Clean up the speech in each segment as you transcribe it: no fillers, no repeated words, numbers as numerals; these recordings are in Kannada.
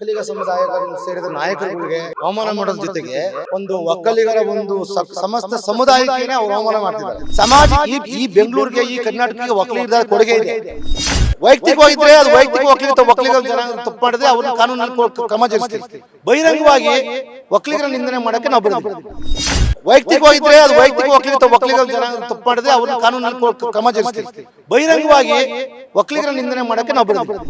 ಒಕ್ಕಲಿಗ ಸಮುದಾಯಕ್ಕೆ ಸೇರಿದ ನಾಯಕರುಗಳಿಗೆ ಅವಮಾನ ಮಾಡೋದ್ರ ಜೊತೆಗೆ ಒಂದು ಒಕ್ಕಲಿಗರ ಒಂದು ಸಮಸ್ತ ಸಮುದಾಯಕ್ಕೆ ಅವರು ಅವಮಾನ ಮಾಡ್ತಿದ್ದಾರೆ. ಸಮಾಜ ಈ ಬೆಂಗಳೂರಿಗೆ ಈ ಕರ್ನಾಟಕಕ್ಕೆ ಒಕ್ಕಲಿಗರ ಕೊಡುಗೆ ಇದೆ. ವೈಯಕ್ತಿಕವಾಗಿದ್ರೆ ಅದು ಒಕ್ಕಲಿಗ ಜನ ತಪ್ಪು ಮಾಡಿದ್ರೆ ಅವ್ರನ್ನ ಕಾನೂನಲ್ಲಿ ಕ್ರಮ ಜರುಗಿಸ್ತೀವಿ. ಬಹಿರಂಗವಾಗಿ ಒಕ್ಕಲಿಗರ ನಿಂದನೆ ಮಾಡಕ್ಕೆ ನಾವು ಬಿಡೋದಿಲ್ಲ. ವೈಯಕ್ತಿಕವಾಗಿದ್ರೆ ಅದು ಒಕ್ಕಲಿಗ ಜನ ತಪ್ಪು ಮಾಡಿದ್ರೆ ಅವ್ರನ್ನ ಕಾನೂನಲ್ಲಿ ಕ್ರಮ ಜರುಗಿಸ್ತೀವಿ. ಬಹಿರಂಗವಾಗಿ ಒಕ್ಕಲಿಗರ ನಿಂದನೆ ಮಾಡಕ್ಕೆ ನಾವು ಬಿಡೋದಿಲ್ಲ.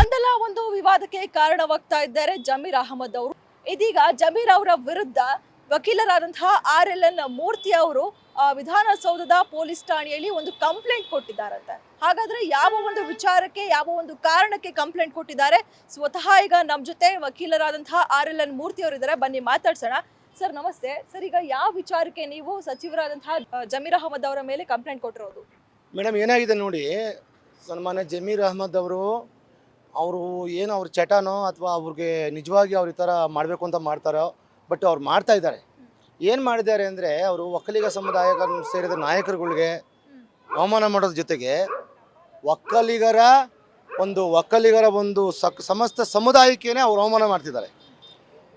ಒಂದಲ್ಲ ಒಂದು ವಿವಾದಕ್ಕೆ ಕಾರಣವಾಗ್ತಾ ಇದ್ದಾರೆ ಜಮೀರ್ ಅಹಮದ್ ಅವರು. ಇದೀಗ ಜಮೀರ್ ಅವರ ವಿರುದ್ಧ ವಕೀಲರಾದಂತಹ RLN ಮೂರ್ತಿ ಅವರು ವಿಧಾನಸೌಧದ ಪೊಲೀಸ್ ಠಾಣೆಯಲ್ಲಿ ಒಂದು ಕಂಪ್ಲೇಂಟ್ ಕೊಟ್ಟಿದ್ದಾರಂತೆ. ಹಾಗಾದ್ರೆ ಯಾವ ಒಂದು ವಿಚಾರಕ್ಕೆ, ಯಾವ ಒಂದು ಕಾರಣಕ್ಕೆ ಕಂಪ್ಲೇಂಟ್ ಕೊಟ್ಟಿದ್ದಾರೆ? ಸ್ವತಃ ಈಗ ನಮ್ಮ ಜೊತೆ ವಕೀಲರಾದಂತಹ RLN ಮೂರ್ತಿ ಅವರು ಇದ್ದಾರೆ, ಬನ್ನಿ ಮಾತಾಡ್ಸೋಣ. ಸರ್ ನಮಸ್ತೆ. ಸರ್, ಈಗ ಯಾವ ವಿಚಾರಕ್ಕೆ ನೀವು ಸಚಿವರಾದಂತಹ ಜಮೀರ್ ಅಹಮದ್ ಅವರ ಮೇಲೆ ಕಂಪ್ಲೇಂಟ್ ಕೊಟ್ಟಿರೋದು? ಮೇಡಮ್, ಏನಾಗಿದೆ ನೋಡಿ, ಸನ್ಮಾನ್ಯ ಜಮೀರ್ ಅಹಮದ್ ಅವರು ಏನು ಅವ್ರ ಚಟನೋ ಅಥವಾ ಅವ್ರಿಗೆ ನಿಜವಾಗಿ ಅವ್ರು ಈ ಥರ ಮಾಡಬೇಕು ಅಂತ ಮಾಡ್ತಾರೋ, ಬಟ್ ಅವ್ರು ಮಾಡ್ತಾ ಇದ್ದಾರೆ. ಏನು ಮಾಡಿದ್ದಾರೆ ಅಂದರೆ, ಅವರು ಒಕ್ಕಲಿಗ ಸಮುದಾಯಕ್ಕೆ ಸೇರಿದ ನಾಯಕರುಗಳಿಗೆ ಅವಮಾನ ಮಾಡೋದ್ರ ಜೊತೆಗೆ ಒಕ್ಕಲಿಗರ ಒಂದು ಸಮಸ್ತ ಸಮುದಾಯಕ್ಕೇ ಅವರು ಅವಮಾನ ಮಾಡ್ತಿದ್ದಾರೆ.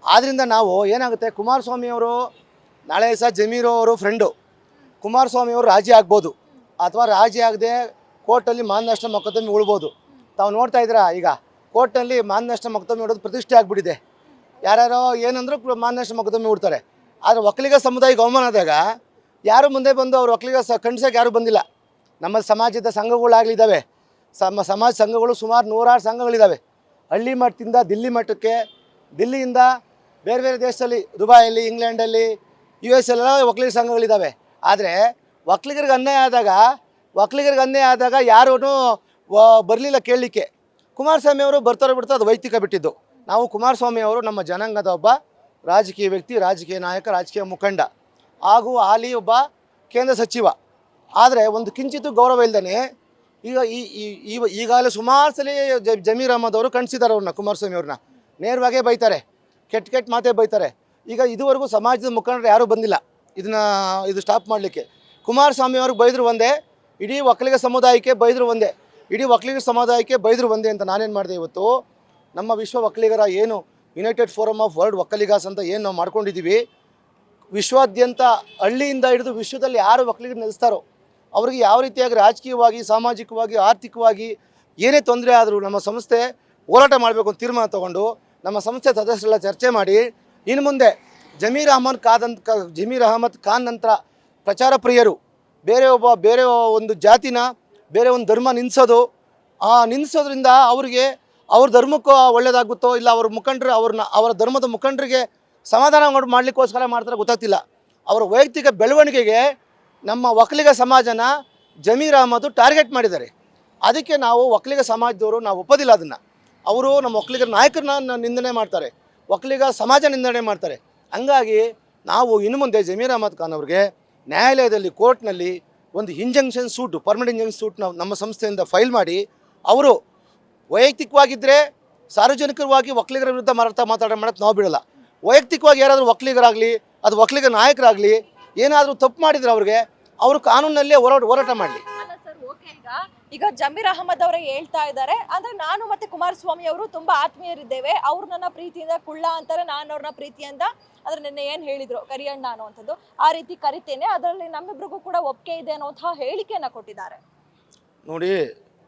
ಆದ್ದರಿಂದ ನಾವು ಏನಾಗುತ್ತೆ, ಕುಮಾರಸ್ವಾಮಿ ಅವರು ನಾಳೆ ಸಹ ಜಮೀರ್ ಅವರು ಫ್ರೆಂಡು, ಕುಮಾರಸ್ವಾಮಿ ಅವರು ರಾಜಿ ಆಗ್ಬೋದು ಅಥವಾ ರಾಜಿ ಆಗದೆ ಕೋರ್ಟಲ್ಲಿ ಮಾನನಷ್ಟ ಮೊಕದ್ದಮೆ ಉಳ್ಬೋದು. ತಾವು ನೋಡ್ತಾ ಇದ್ದೀರಾ, ಈಗ ಕೋರ್ಟ್ನಲ್ಲಿ ಮಾನನಷ್ಟ ಮೊಕದ್ದಮೆ ಇಡೋದು ಪ್ರತಿಷ್ಠೆ ಆಗಿಬಿಟ್ಟಿದೆ. ಯಾರ್ಯಾರೋ ಏನಂದ್ರೂ ಮಾನನಷ್ಟ ಮೊಕದ್ದಮೆ ಉಡ್ತಾರೆ. ಆದರೆ ಒಕ್ಕಲಿಗ ಸಮುದಾಯಕ್ಕೆ ಅವಮಾನ ಆದಾಗ ಯಾರು ಮುಂದೆ ಬಂದು ಅವ್ರು ಒಕ್ಕಲಿಗ ಖಂಡಿಸೋಕೆ ಯಾರೂ ಬಂದಿಲ್ಲ. ನಮ್ಮ ಸಮಾಜದ ಸಂಘಗಳಾಗಲಿದ್ದಾವೆ, ಸಮಾಜ ಸಂಘಗಳು ಸುಮಾರು 106 ಸಂಘಗಳಿದ್ದಾವೆ. ಹಳ್ಳಿ ಮಟ್ಟದಿಂದ ದಿಲ್ಲಿ ಮಟ್ಟಕ್ಕೆ, ದಿಲ್ಲಿಯಿಂದ ಬೇರೆ ಬೇರೆ ದೇಶದಲ್ಲಿ, ದುಬೈಯಲ್ಲಿ, ಇಂಗ್ಲೆಂಡಲ್ಲಿ, US ಎಲ್ಲ ಒಕ್ಕಲಿಗ ಸಂಘಗಳಿದ್ದಾವೆ. ಆದರೆ ಒಕ್ಕಲಿಗರಿಗೆ ಅನ್ಯಾಯ ಆದಾಗ ಯಾರೂ ಬರಲಿಲ್ಲ ಕೇಳಲಿಕ್ಕೆ. ಕುಮಾರಸ್ವಾಮಿ ಅವರು ಬರ್ತಾರೋ ಬಿಡ್ತಾರೆ, ಅದು ವೈಯಕ್ತಿಕ ಬಿಟ್ಟಿದ್ದು. ನಾವು ಕುಮಾರಸ್ವಾಮಿ ಅವರು ನಮ್ಮ ಜನಾಂಗದ ಒಬ್ಬ ರಾಜಕೀಯ ವ್ಯಕ್ತಿ, ರಾಜಕೀಯ ನಾಯಕ, ರಾಜಕೀಯ ಮುಖಂಡ ಹಾಗೂ ಹಾಲಿ ಒಬ್ಬ ಕೇಂದ್ರ ಸಚಿವ. ಆದರೆ ಒಂದು ಕಿಂಚಿತ್ತು ಗೌರವ ಇಲ್ಲದೇ ಈಗಾಗಲೇ ಸುಮಾರು ಸಲ ಜಮೀರ್ ಅಹಮದ್ ಅವರು ಖಂಡಿಸಿದ್ದಾರೆ. ಅವ್ರನ್ನ ಕುಮಾರಸ್ವಾಮಿ ಅವ್ರನ್ನ ನೇರವಾಗೇ ಬೈತಾರೆ, ಕೆಟ್ಟ ಮಾತೇ ಬೈತಾರೆ. ಈಗ ಇದುವರೆಗೂ ಸಮಾಜದ ಮುಖಂಡರು ಯಾರೂ ಬಂದಿಲ್ಲ ಇದು ಸ್ಟಾಪ್ ಮಾಡಲಿಕ್ಕೆ. ಕುಮಾರಸ್ವಾಮಿ ಅವ್ರಿಗೆ ಬೈದರು ಒಂದೇ, ಇಡೀ ಒಕ್ಕಲಿಗ ಸಮುದಾಯಕ್ಕೆ ಬೈದರು ಒಂದೇ ಅಂತ ನಾನೇನು ಮಾಡಿದೆ, ಇವತ್ತು ನಮ್ಮ ವಿಶ್ವ ಒಕ್ಕಲಿಗರ ಏನು ಯುನೈಟೆಡ್ ಫೋರಮ್ ಆಫ್ ವರ್ಲ್ಡ್ ಒಕ್ಕಲಿಗಾಸ್ ಅಂತ ಏನು ನಾವು ಮಾಡ್ಕೊಂಡಿದ್ದೀವಿ, ವಿಶ್ವಾದ್ಯಂತ ಹಳ್ಳಿಯಿಂದ ಹಿಡಿದು ವಿಶ್ವದಲ್ಲಿ ಯಾರು ಒಕ್ಕಲಿಗರು ನೆಲೆಸ್ತಾರೋ ಅವ್ರಿಗೆ ಯಾವ ರೀತಿಯಾಗಿ ರಾಜಕೀಯವಾಗಿ, ಸಾಮಾಜಿಕವಾಗಿ, ಆರ್ಥಿಕವಾಗಿ ಏನೇ ತೊಂದರೆ ಆದರೂ ನಮ್ಮ ಸಂಸ್ಥೆ ಹೋರಾಟ ಮಾಡಬೇಕು ಅಂತ ತೀರ್ಮಾನ ತೊಗೊಂಡು ನಮ್ಮ ಸಂಸ್ಥೆ ಸದಸ್ಯರೆಲ್ಲ ಚರ್ಚೆ ಮಾಡಿ, ಇನ್ನು ಮುಂದೆ ಜಮೀರ್ ಅಹಮದ್ ಖಾನ್ ನಂತರ ಪ್ರಚಾರ ಪ್ರಿಯರು ಬೇರೆ ಒಂದು ಜಾತಿನ, ಬೇರೆ ಒಂದು ಧರ್ಮ ನಿಲ್ಲಿಸೋದ್ರಿಂದ ಅವ್ರಿಗೆ ಅವ್ರ ಧರ್ಮಕ್ಕೂ ಒಳ್ಳೇದಾಗುತ್ತೋ ಇಲ್ಲ ಅವರ ಧರ್ಮದ ಮುಖಂಡರಿಗೆ ಸಮಾಧಾನ ಮಾಡಲಿಕ್ಕೋಸ್ಕರ ಮಾಡ್ತಾರೆ ಗೊತ್ತಾಗ್ತಿಲ್ಲ. ಅವರ ವೈಯಕ್ತಿಕ ಬೆಳವಣಿಗೆಗೆ ನಮ್ಮ ಒಕ್ಕಲಿಗ ಸಮಾಜನ ಜಮೀರ್ ಅಹಮದ್ ಟಾರ್ಗೆಟ್ ಮಾಡಿದ್ದಾರೆ. ಅದಕ್ಕೆ ನಾವು ಒಕ್ಕಲಿಗ ಸಮಾಜದವರು ನಾವು ಒಪ್ಪೋದಿಲ್ಲ. ಅದನ್ನು ಅವರು ನಮ್ಮ ಒಕ್ಕಲಿಗರ ನಾಯಕರನ್ನ ನಿಂದನೆ ಮಾಡ್ತಾರೆ, ಒಕ್ಕಲಿಗ ಸಮಾಜ ನಿಂದನೆ ಮಾಡ್ತಾರೆ. ಹಂಗಾಗಿ ನಾವು ಇನ್ನು ಮುಂದೆ ಜಮೀರ್ ಅಹಮದ್ ಖಾನ್ ಅವ್ರಿಗೆ ನ್ಯಾಯಾಲಯದಲ್ಲಿ, ಕೋರ್ಟ್ನಲ್ಲಿ ಒಂದು injunction suit, permanent injunction suit ನಮ್ಮ ಸಂಸ್ಥೆಯಿಂದ ಫೈಲ್ ಮಾಡಿ, ಅವರು ವೈಯಕ್ತಿಕವಾಗಿದ್ದರೆ ಸಾರ್ವಜನಿಕವಾಗಿ ಒಕ್ಕಲಿಗರ ವಿರುದ್ಧ ಮಾಡೋಕ್ಕೆ ನಾವು ಬಿಡೋಲ್ಲ. ವೈಯಕ್ತಿಕವಾಗಿ ಯಾರಾದರೂ ಒಕ್ಕಲಿಗರಾಗಲಿ, ಅದು ಒಕ್ಕಲಿಗ ನಾಯಕರಾಗಲಿ ಏನಾದರೂ ತಪ್ಪು ಮಾಡಿದರೆ ಅವರು ಕಾನೂನಲ್ಲೇ ಹೋರಾಟ ಮಾಡಲಿ. ಈಗ ಜಮೀರ್ ಅಹಮದ್ ಅವರೇ ಹೇಳ್ತಾ ಇದ್ದಾರೆ, ಅಂದ್ರೆ ನಾನು ಮತ್ತೆ ಕುಮಾರಸ್ವಾಮಿ ಅವರು ತುಂಬಾ ಆತ್ಮೀಯರಿದ್ದೇವೆ, ಅವ್ರು ನನ್ನ ಪ್ರೀತಿಯಿಂದ ಕುಳ್ಳ ಅಂತಾರೆ, ನಾನು ಅವ್ರನ್ನ ಪ್ರೀತಿಯಿಂದ, ಅಂದ್ರೆ ನಿನ್ನೆ ಏನು ಹೇಳಿದ್ರು ಕರಿಯಣ್ಣ ಅನ್ನುವಂಥದ್ದು, ಆ ರೀತಿ ಕರಿತೇನೆ, ಅದರಲ್ಲಿ ನಮ್ಮಿಬ್ರಿಗೂ ಕೂಡ ಒಪ್ಪಿಗೆ ಇದೆ ಅನ್ನುವಂತಹ ಹೇಳಿಕೆಯನ್ನ ಕೊಟ್ಟಿದ್ದಾರೆ. ನೋಡಿ,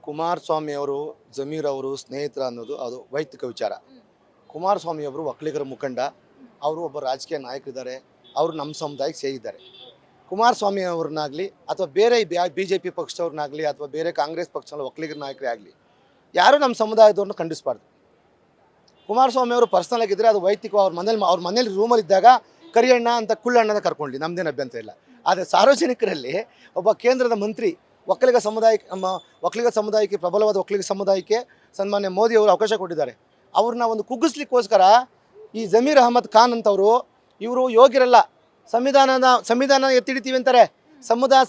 ಕುಮಾರಸ್ವಾಮಿ ಅವರು ಜಮೀರ್ ಅವರು ಸ್ನೇಹಿತರ ಅನ್ನೋದು ಅದು ವೈಯಕ್ತಿಕ ವಿಚಾರ. ಕುಮಾರಸ್ವಾಮಿ ಅವರು ಒಕ್ಕಲಿಗರ ಮುಖಂಡ, ಅವರು ಒಬ್ಬ ರಾಜಕೀಯ ನಾಯಕರಿದ್ದಾರೆ, ಅವರು ನಮ್ಮ ಸಮುದಾಯಕ್ಕೆ ಸೇರಿದ್ದಾರೆ. ಕುಮಾರಸ್ವಾಮಿ ಅವ್ರನ್ನಾಗಲಿ ಅಥವಾ ಬೇರೆ BJP ಪಕ್ಷದವ್ರನ್ನಾಗಲಿ ಅಥವಾ ಬೇರೆ ಕಾಂಗ್ರೆಸ್ ಪಕ್ಷದ ಒಕ್ಕಲಿಗರ ನಾಯಕರೇ ಆಗಲಿ ಯಾರೂ ನಮ್ಮ ಸಮುದಾಯದವ್ರನ್ನ ಖಂಡಿಸಬಾರ್ದು. ಕುಮಾರಸ್ವಾಮಿ ಅವರು ಪರ್ಸನಲ್ ಆಗಿದ್ದರೆ ಅದು ವೈಯಕ್ತಿಕ. ಅವ್ರ ಮನೇಲಿ ರೂಮಲ್ಲಿ ಇದ್ದಾಗ ಕರಿಯಣ್ಣ ಅಂತ ಕುಳ್ಳಣ್ಣನ ಕರ್ಕೊಳ್ಳಿ, ನಮ್ಮದೇನು ಅಭ್ಯಂತರ ಇಲ್ಲ. ಆದರೆ ಸಾರ್ವಜನಿಕರಲ್ಲಿ ಒಬ್ಬ ಕೇಂದ್ರದ ಮಂತ್ರಿ ಒಕ್ಕಲಿಗ ಸಮುದಾಯಕ್ಕೆ ಪ್ರಬಲವಾದ ಒಕ್ಕಲಿಗ ಸಮುದಾಯಕ್ಕೆ ಸನ್ಮಾನ್ಯ ಮೋದಿ ಅವರು ಅವಕಾಶ ಕೊಟ್ಟಿದ್ದಾರೆ. ಅವ್ರನ್ನ ಒಂದು ಕುಗ್ಗಿಸ್ಲಿಕ್ಕೋಸ್ಕರ ಈ ಜಮೀರ್ ಅಹಮದ್ ಖಾನ್ ಅಂತವರು ಇವರು ಯೋಗ್ಯರಲ್ಲ. ಸಂವಿಧಾನ ಎತ್ತಿಡಿತೀವಿ ಅಂತಾರೆ,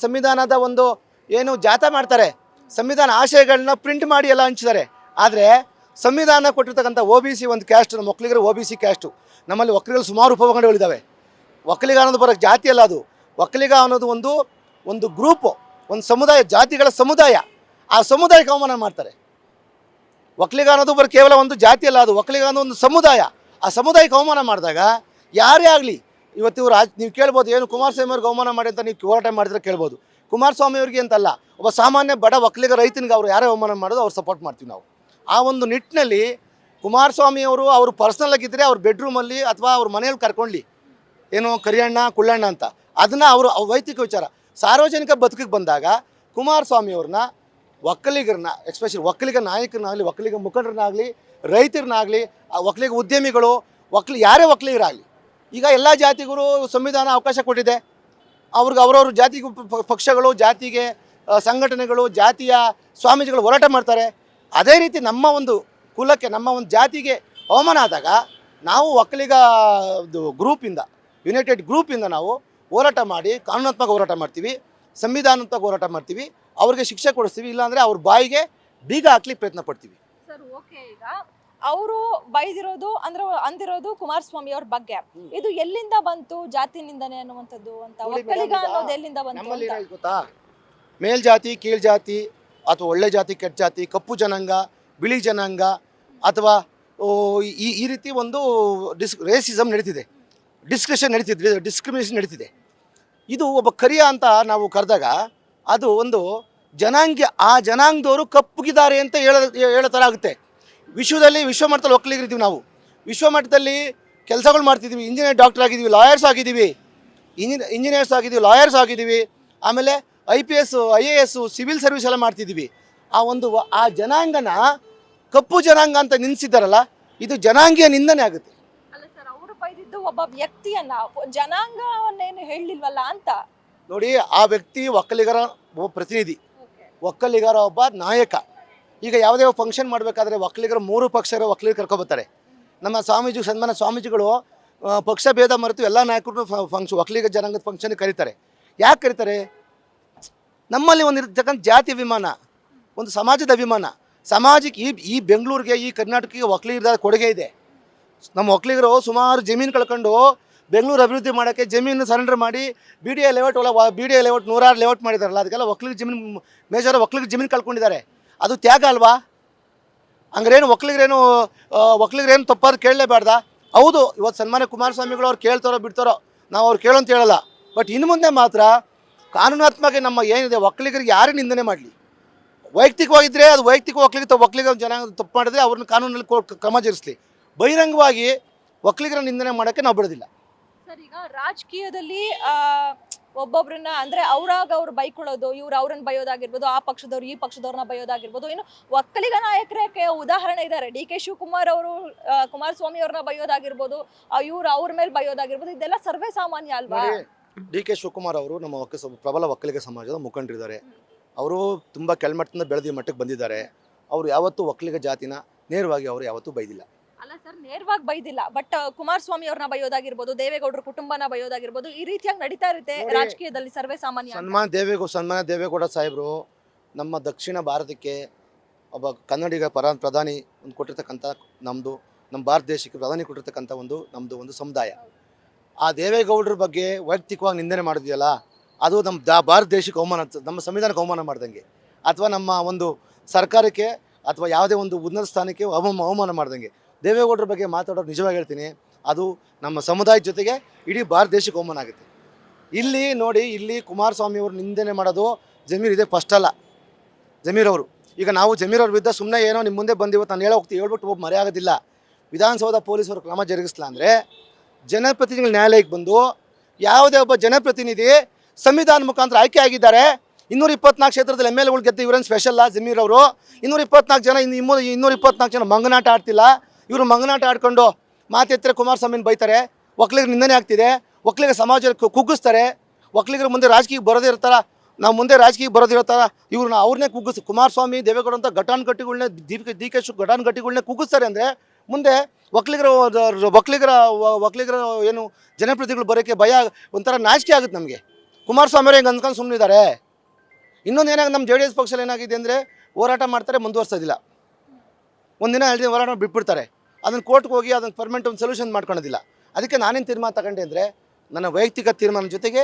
ಸಂವಿಧಾನದ ಒಂದು ಏನು ಜಾಥಾ ಮಾಡ್ತಾರೆ, ಸಂವಿಧಾನ ಆಶಯಗಳನ್ನ ಪ್ರಿಂಟ್ ಮಾಡಿ ಎಲ್ಲ ಹಂಚ್ತಾರೆ. ಆದರೆ ಸಂವಿಧಾನ ಕೊಟ್ಟಿರ್ತಕ್ಕಂಥ OBC ಒಂದು ಕ್ಯಾಸ್ಟ್, ನಮ್ಮ ಒಕ್ಕಲಿಗರು OBC ಕ್ಯಾಸ್ಟು. ನಮ್ಮಲ್ಲಿ ಒಕ್ಕಲಿಗರು ಸುಮಾರು ಉಪಪಂಗಡಗಳಿದ್ದಾವೆ. ಒಕ್ಕಲಿಗ ಅನ್ನೋದು ಬರೋ ಜಾತಿ ಅಲ್ಲ, ಅದು ಒಕ್ಕಲಿಗ ಅನ್ನೋದು ಒಂದು ಗ್ರೂಪು, ಒಂದು ಸಮುದಾಯ, ಜಾತಿಗಳ ಸಮುದಾಯ. ಆ ಸಮುದಾಯಕ್ಕೆ ಅವಮಾನ ಮಾಡ್ತಾರೆ. ಒಕ್ಕಲಿಗ ಅನ್ನೋದು ಬರೀ ಕೇವಲ ಒಂದು ಜಾತಿ ಅಲ್ಲ, ಅದು ಒಕ್ಕಲಿಗ ಅನ್ನೋ ಒಂದು ಸಮುದಾಯ. ಆ ಸಮುದಾಯಕ್ಕೆ ಅವಮಾನ ಮಾಡಿದಾಗ ಯಾರೇ ಆಗಲಿ, ಇವತ್ತು ಇವರು ನೀವು ಕೇಳ್ಬೋದು ಏನು ಕುಮಾರಸ್ವಾಮಿ ಅವ್ರಿಗೆ ಅವಮಾನ ಮಾಡಿ ಅಂತ ನೀವು ಹೋರಾಟ ಮಾಡಿದ್ರೆ ಕೇಳ್ಬೋದು. ಕುಮಾರಸ್ವಾಮಿ ಅವ್ರಿಗೆ ಅಂತಲ್ಲ, ಒಬ್ಬ ಸಾಮಾನ್ಯ ಬಡ ಒಕ್ಕಲಿಗ ರೈತನಿಗೆ ಅವ್ರು ಯಾರೇ ಅವಮಾನ ಮಾಡೋದು ಅವ್ರು ಸಪೋರ್ಟ್ ಮಾಡ್ತೀವಿ ನಾವು. ಆ ಒಂದು ನಿಟ್ಟಿನಲ್ಲಿ ಕುಮಾರಸ್ವಾಮಿ ಅವರು ಪರ್ಸ್ನಲ್ ಆಗಿದ್ದರೆ ಅವ್ರ ಬೆಡ್ರೂಮಲ್ಲಿ ಅಥವಾ ಅವ್ರ ಮನೆಯಲ್ಲಿ ಕರ್ಕೊಳ್ಳಿ, ಏನು ಕರಿಯಣ್ಣ ಕುಳ್ಳಣ್ಣ ಅಂತ, ಅದನ್ನು ಅವರು ವೈಯಕ್ತಿಕ ವಿಚಾರ. ಸಾರ್ವಜನಿಕ ಬದುಕಿಗೆ ಬಂದಾಗ ಕುಮಾರಸ್ವಾಮಿ ಅವ್ರನ್ನ ಒಕ್ಕಲಿಗರನ್ನ, ಎಸ್ಪೆಷಲಿ ಒಕ್ಕಲಿಗ ನಾಯಕರನ್ನಾಗಲಿ, ಒಕ್ಕಲಿಗ ಮುಖಂಡರನ್ನಾಗಲಿ, ರೈತರನ್ನಾಗಲಿ, ಒಕ್ಕಲಿಗ ಉದ್ಯಮಿಗಳು, ಯಾರೇ ಒಕ್ಕಲಿಗರಾಗಲಿ, ಈಗ ಎಲ್ಲ ಜಾತಿಗೂ ಸಂವಿಧಾನ ಅವಕಾಶ ಕೊಟ್ಟಿದೆ. ಅವ್ರಿಗೆ ಅವ್ರವ್ರ ಜಾತಿ ಪಕ್ಷಗಳು, ಜಾತಿಗೆ ಸಂಘಟನೆಗಳು, ಜಾತಿಯ ಸ್ವಾಮೀಜಿಗಳು ಹೋರಾಟ ಮಾಡ್ತಾರೆ. ಅದೇ ರೀತಿ ನಮ್ಮ ಒಂದು ಕುಲಕ್ಕೆ, ನಮ್ಮ ಒಂದು ಜಾತಿಗೆ ಅವಮಾನ ಆದಾಗ ನಾವು ಒಕ್ಕಲಿಗ ಗ್ರೂಪಿಂದ, ಯುನೈಟೆಡ್ ಗ್ರೂಪಿಂದ ನಾವು ಹೋರಾಟ ಮಾಡಿ ಕಾನೂನಾತ್ಮಕ ಹೋರಾಟ ಮಾಡ್ತೀವಿ, ಸಂವಿಧಾನಾತ್ಮಕ ಹೋರಾಟ ಮಾಡ್ತೀವಿ, ಅವ್ರಿಗೆ ಶಿಕ್ಷೆ ಕೊಡಿಸ್ತೀವಿ. ಇಲ್ಲಾಂದರೆ ಅವ್ರ ಬಾಯಿಗೆ ಬೀಗ ಹಾಕ್ಲಿಕ್ಕೆ ಪ್ರಯತ್ನ ಪಡ್ತೀವಿ. ಸರ್ ಓಕೆ, ಈಗ ಅವರು ಬೈದಿರೋದು ಅಂದ್ರೆ ಅಂದಿರೋದು ಕುಮಾರಸ್ವಾಮಿ ಅವ್ರ ಬಗ್ಗೆ, ಇದು ಎಲ್ಲಿಂದ ಬಂತು ಜಾತಿ ನಿಂದನೆ ಅನ್ನುವಂಥದ್ದು ಅಂತ, ಒಕ್ಕಲಿಗ ಅನ್ನೋದು ಎಲ್ಲಿಂದ ಬಂತು ನಮ್ಮಲ್ಲಿ ಅಂತ? ಏನಾಯ್ತು ಗೊತ್ತಾ, ಮೇಲ್ಜಾತಿ ಕೀಳ್ ಜಾತಿ ಅಥವಾ ಒಳ್ಳೆ ಜಾತಿ ಕೆಟ್ಟ ಜಾತಿ, ಕಪ್ಪು ಜನಾಂಗ ಬಿಳಿ ಜನಾಂಗ, ಅಥವಾ ಈ ರೀತಿ ಒಂದು ರೇಸಿಸಮ್ ನಡೀತಿದೆ, ಡಿಸ್ಕ್ರಿಮಿನೇಷನ್ ನಡೀತಿದೆ. ಇದು ಒಬ್ಬ ಕರಿಯ ಅಂತ ನಾವು ಕರೆದಾಗ ಅದು ಒಂದು ಜನಾಂಗ, ಆ ಜನಾಂಗದವರು ಕಪ್ಪುಗಿದ್ದಾರೆ ಅಂತ ಹೇಳೋ ಥರ ಆಗುತ್ತೆ. ವಿಶ್ವ ಮಟ್ಟದಲ್ಲಿ ಒಕ್ಕಲಿಗರಿದ್ದೀವಿ ನಾವು, ವಿಶ್ವ ಮಟ್ಟದಲ್ಲಿ ಕೆಲಸಗಳು ಮಾಡ್ತಿದ್ದೀವಿ, ಇಂಜಿನಿಯರ್ ಡಾಕ್ಟರ್ ಆಗಿದ್ದೀವಿ, ಲಾಯರ್ಸ್ ಆಗಿದ್ದೀವಿ, ಇಂಜಿನಿಯರ್ಸ್ ಆಗಿದ್ದೀವಿ, ಲಾಯರ್ಸ್ ಆಗಿದ್ದೀವಿ, ಆಮೇಲೆ IPS IAS ಸಿವಿಲ್ ಸರ್ವಿಸ್ ಎಲ್ಲ ಮಾಡ್ತಿದ್ದೀವಿ. ಆ ಜನಾಂಗನ ಕಪ್ಪು ಜನಾಂಗ ಅಂತ ನಿಲ್ಲಿಸಿದ್ದಾರಲ್ಲ, ಇದು ಜನಾಂಗೀಯ ನಿಂದನೆ ಆಗುತ್ತೆ. ಅಲ್ಲ ಸರ್, ಅವರು ಬೈದಿದ್ದು ಒಬ್ಬ ವ್ಯಕ್ತಿಯನ್ನ, ಜನಾಂಗವನ್ನೇನು ಹೇಳಿಲ್ವಲ್ಲ ಅಂತ. ನೋಡಿ, ಆ ವ್ಯಕ್ತಿ ಒಕ್ಕಲಿಗರ ಒಬ್ಬ ಪ್ರತಿನಿಧಿ, ಒಕ್ಕಲಿಗರ ಒಬ್ಬ ನಾಯಕ. ಈಗ ಯಾವುದೇ ಫಂಕ್ಷನ್ ಮಾಡಬೇಕಾದ್ರೆ ಒಕ್ಕಲಿಗರ 3 ಪಕ್ಷರ ಒಕ್ಕಲಿಗರು ಕರ್ಕೊಬರ್ತಾರೆ. ನಮ್ಮ ಸನ್ಮಾನ ಸ್ವಾಮೀಜಿಗಳು ಪಕ್ಷ ಭೇದ ಮರೆತು ಎಲ್ಲ ನಾಯಕರು ಒಕ್ಕಲಿಗ ಜನಾಂಗದ ಫಂಕ್ಷನ್ಗೆ ಕರೀತಾರೆ. ಯಾಕೆ ಕರೀತಾರೆ? ನಮ್ಮಲ್ಲಿ ಒಂದು ಇರತಕ್ಕಂಥ ಜಾತಿ ಅಭಿಮಾನ, ಒಂದು ಸಮಾಜದ ಅಭಿಮಾನ. ಸಮಾಜಕ್ಕೆ ಈ ಬೆಂಗಳೂರಿಗೆ, ಈ ಕರ್ನಾಟಕಕ್ಕೆ ಒಕ್ಕಲಿಗರ ಕೊಡುಗೆ ಇದೆ. ನಮ್ಮ ಒಕ್ಕಲಿಗರು ಸುಮಾರು ಜಮೀನು ಕಳ್ಕೊಂಡು ಬೆಂಗಳೂರು ಅಭಿವೃದ್ಧಿ ಮಾಡೋಕ್ಕೆ ಜಮೀನು ಸರೆಂಡರ್ ಮಾಡಿ BDA ಲೇಔಟ್ 106 ಲೇಔಟ್ ಮಾಡಿದಾರಲ್ಲ, ಅದಕ್ಕೆಲ್ಲ ಒಕ್ಕಲಿಗ ಜಮೀನು, ಮೇಜರ್ ಒಕ್ಕಲಿಗ ಜಮೀನು ಕಳ್ಕೊಂಡಿದ್ದಾರೆ. ಅದು ತ್ಯಾಗ ಅಲ್ವಾ? ಹಂಗ್ರೇನು ಒಕ್ಕಲಿಗರೇನು ತಪ್ಪಾದ ಕೇಳಲೇಬಾರ್ದ? ಹೌದು, ಇವತ್ತು ಸನ್ಮಾನ್ಯ ಕುಮಾರಸ್ವಾಮಿಗಳು ಅವ್ರು ಕೇಳ್ತಾರೋ ಬಿಡ್ತಾರೋ, ನಾವು ಅವ್ರು ಕೇಳೋ ಅಂತ ಹೇಳಲ್ಲ. ಬಟ್ ಇನ್ನು ಮುಂದೆ ಮಾತ್ರ ಕಾನೂನಾತ್ಮಕ ನಮ್ಮ ಏನಿದೆ, ಒಕ್ಕಲಿಗರಿಗೆ ಯಾರೇ ನಿಂದನೆ ಮಾಡಲಿ, ವೈಯಕ್ತಿಕವಾಗಿದ್ದರೆ ಅದು ವೈಯಕ್ತಿಕ ಒಕ್ಕಲಿಗ ಜನಾಂಗ ತಪ್ಪು ಮಾಡಿದ್ರೆ ಅವ್ರನ್ನ ಕಾನೂನಲ್ಲಿ ಕ್ರಮ ಜರುಗಿಸಲಿ. ಬಹಿರಂಗವಾಗಿ ಒಕ್ಕಲಿಗರ ನಿಂದನೆ ಮಾಡೋಕ್ಕೆ ನಾವು ಬಿಡೋದಿಲ್ಲ. ಸರ್, ಈಗ ರಾಜಕೀಯದಲ್ಲಿ ಒಬ್ಬೊಬ್ರನ್ನ ಅಂದ್ರೆ ಅವ್ರು ಬೈಕೊಳ್ಳೋದು, ಅವ್ರನ್ನ ಬಯೋದಾಗಿರ್ಬೋದು, ಆ ಪಕ್ಷದವ್ರು ಈ ಪಕ್ಷದವ್ರನ್ನ ಬಯೋದಾಗಿರ್ಬೋದು, ಇನ್ನು ಒಕ್ಕಲಿಗ ನಾಯಕರಕ್ಕೆ ಉದಾಹರಣೆ ಇದ್ದಾರೆ. DK ಶಿವಕುಮಾರ್ ಅವರು ಕುಮಾರಸ್ವಾಮಿ ಅವ್ರನ್ನ ಬಯೋದಾಗಿರ್ಬೋದು, ಅವ್ರ ಮೇಲೆ ಬಯೋದಾಗಿರ್ಬೋದು, ಇದೆಲ್ಲ ಸರ್ವೇ ಸಾಮಾನ್ಯ ಅಲ್ವಾ? DK ಶಿವಕುಮಾರ್ ಅವರು ನಮ್ಮ ಪ್ರಬಲ ಒಕ್ಕಲಿಗ ಸಮಾಜದ ಮುಖಂಡರಿದ್ದಾರೆ. ಅವರು ತುಂಬ ಕೆಳಮಟ್ಟದಿಂದ ಬೆಳೆದ ಮಟ್ಟಕ್ಕೆ ಬಂದಿದ್ದಾರೆ. ಅವರು ಯಾವತ್ತೂ ಒಕ್ಕಲಿಗ ಜಾತಿನ ನೇರವಾಗಿ ಅವರು ಯಾವತ್ತೂ ಬೈದಿಲ್ಲ. ಅಲ್ಲ ಸರ್, ನೇರವಾಗಿ ಬೈದಿಲ್ಲ, ಬಟ್ ಕುಮಾರಸ್ವಾಮಿ ಅವ್ರನ್ನ ಬಯೋದಾಗಿರ್ಬೋದು, ದೇವೇಗೌಡರ ಕುಟುಂಬನ ಬಯೋದಾಗಿರ್ಬೋದು, ಈ ರೀತಿಯಾಗಿ ನಡೀತಾ ಇರುತ್ತೆ ರಾಜಕೀಯದಲ್ಲಿ ಸರ್ವೇ ಸಾಮಾನ್ಯ. ಸನ್ಮಾನ್ಯ ದೇವೇಗೌಡ ಸಾಹೇಬರು ನಮ್ಮ ದಕ್ಷಿಣ ಭಾರತಕ್ಕೆ ಒಬ್ಬ ಕನ್ನಡಿಗ ಪ್ರಧಾನಿ ಒಂದು ಕೊಟ್ಟಿರ್ತಕ್ಕಂಥ, ನಮ್ಮ ಭಾರತ ದೇಶಕ್ಕೆ ಪ್ರಧಾನಿ ಕೊಟ್ಟಿರ್ತಕ್ಕಂಥ ನಮ್ಮದು ಸಮುದಾಯ. ಆ ದೇವೇಗೌಡರ ಬಗ್ಗೆ ವೈಯಕ್ತಿಕವಾಗಿ ನಿಂದನೆ ಮಾಡಿದೆಯಲ್ಲ, ಅದು ನಮ್ಮ ಭಾರತ ದೇಶಕ್ಕೆ ಅವಮಾನ, ನಮ್ಮ ಸಂವಿಧಾನಕ್ಕೆ ಅವಮಾನ ಮಾಡ್ದಂಗೆ, ಅಥವಾ ನಮ್ಮ ಒಂದು ಸರ್ಕಾರಕ್ಕೆ ಅಥವಾ ಯಾವುದೇ ಒಂದು ಉನ್ನತ ಸ್ಥಾನಕ್ಕೆ ಅವಮಾನ ಮಾಡ್ದಂಗೆ. ದೇವೇಗೌಡರ ಬಗ್ಗೆ ಮಾತಾಡೋದು ನಿಜವಾಗಿ ಹೇಳ್ತೀನಿ, ಅದು ನಮ್ಮ ಸಮುದಾಯದ ಜೊತೆಗೆ ಇಡೀ ಭಾರತ ದೇಶಕ್ಕೆ ಅವಮಾನ ಆಗುತ್ತೆ. ಇಲ್ಲಿ ನೋಡಿ, ಇಲ್ಲಿ ಕುಮಾರಸ್ವಾಮಿ ಅವರು ನಿಂದನೆ ಮಾಡೋದು ಜಮೀರ್ ಇದೆ ಫಸ್ಟ್ ಅಲ್ಲ. ಜಮೀರ್ ಅವರು, ಈಗ ನಾವು ಜಮೀರ್ ಅವ್ರ ವಿರುದ್ಧ ಸುಮ್ಮನೆ ಏನೋ ನಿಮ್ಮ ಮುಂದೆ ಬಂದಿವತ್ತು ನಾನು ಹೇಳ್ಬಿಟ್ಟು ಒಬ್ಬ ಮರೆ ಆಗೋದಿಲ್ಲ. ವಿಧಾನಸೌಧ ಪೊಲೀಸರು ಕ್ರಮ ಜರುಗಿಸಲ್ಲ ಅಂದರೆ ಜನಪ್ರತಿನಿಧಿಗಳ ನ್ಯಾಯಾಲಯಕ್ಕೆ ಬಂದು ಯಾವುದೇ ಒಬ್ಬ ಜನಪ್ರತಿನಿಧಿ ಸಂವಿಧಾನ ಮುಖಾಂತರ ಆಯ್ಕೆ ಆಗಿದ್ದಾರೆ, 224 ಕ್ಷೇತ್ರದಲ್ಲಿ MLAಗಳು ಗೆದ್ದು, ಇವರೇನು ಸ್ಪೆಷಲ್ಲ ಜಮೀರ್ ಅವರು? 224 ಜನ, 224 ಜನ ಮಂಗನಾಟ ಆಡ್ತಿಲ್ಲ. ಇವರು ಮಂಗನಾಟ ಆಡ್ಕೊಂಡು ಮಾತೆತ್ತರೆ ಕುಮಾರಸ್ವಾಮಿನ ಬೈತಾರೆ, ಒಕ್ಕಲಿಗರ ನಿಂದನೆ ಆಗ್ತಿದೆ, ಒಕ್ಕಲಿಗ ಸಮಾಜಕ್ಕೆ ಕುಗ್ಗಿಸ್ತಾರೆ. ಒಕ್ಕಲಿಗರ ಮುಂದೆ ರಾಜಕೀಯಕ್ಕೆ ಬರೋದೇ ಇರ್ತಾರ, ನಾವು ಮುಂದೆ ರಾಜಕೀಯಕ್ಕೆ ಬರೋದಿರ್ತಾರ, ಅವ್ರನ್ನೇ ಕುಗ್ಗಿಸ್ ಕುಮಾರಸ್ವಾಮಿ ದೇವೇಗೌಡ ಅಂತ ಘಟಾನುಘಟಿಗಳನ್ನೇ DK ಘಟಾನುಘಟಿಗಳನ್ನೇ ಕುಗ್ಗಿಸ್ತಾರೆ. ಅಂದರೆ ಮುಂದೆ ಒಕ್ಕಲಿಗರ ಏನು ಜನಪ್ರತಿನಿಧಿಗಳು ಬರೋಕ್ಕೆ ಭಯ, ಒಂಥರ ನಾಚಿಕೆ ಆಗುತ್ತೆ ನಮಗೆ. ಕುಮಾರಸ್ವಾಮಿ ಅವ್ರು ಹೆಂಗೆ ಅಂದ್ಕೊಂಡು ಸುಮ್ಮನಿದ್ದಾರೆ. ಇನ್ನೊಂದು ಏನಾಗ ನಮ್ಮ JDS ಪಕ್ಷದಲ್ಲಿ ಏನಾಗಿದೆ ಅಂದರೆ, ಹೋರಾಟ ಮಾಡ್ತಾರೆ, ಮುಂದುವರ್ಸೋದಿಲ್ಲ. ಒಂದಿನ 2 ದಿನ ಹೋರಾಟ ಬಿಟ್ಬಿಡ್ತಾರೆ, ಅದನ್ನು ಕೋರ್ಟ್ಗೆ ಹೋಗಿ ಅದನ್ನು ಪರ್ಮನೆಂಟ್ ಒಂದು ಸೊಲ್ಯೂಷನ್ ಮಾಡ್ಕೊಳೋದಿಲ್ಲ. ಅದಕ್ಕೆ ನಾನೇನು ತೀರ್ಮಾನ ತಗೊಂಡೆ ಅಂದರೆ, ನನ್ನ ವೈಯಕ್ತಿಕ ತೀರ್ಮಾನದ ಜೊತೆಗೆ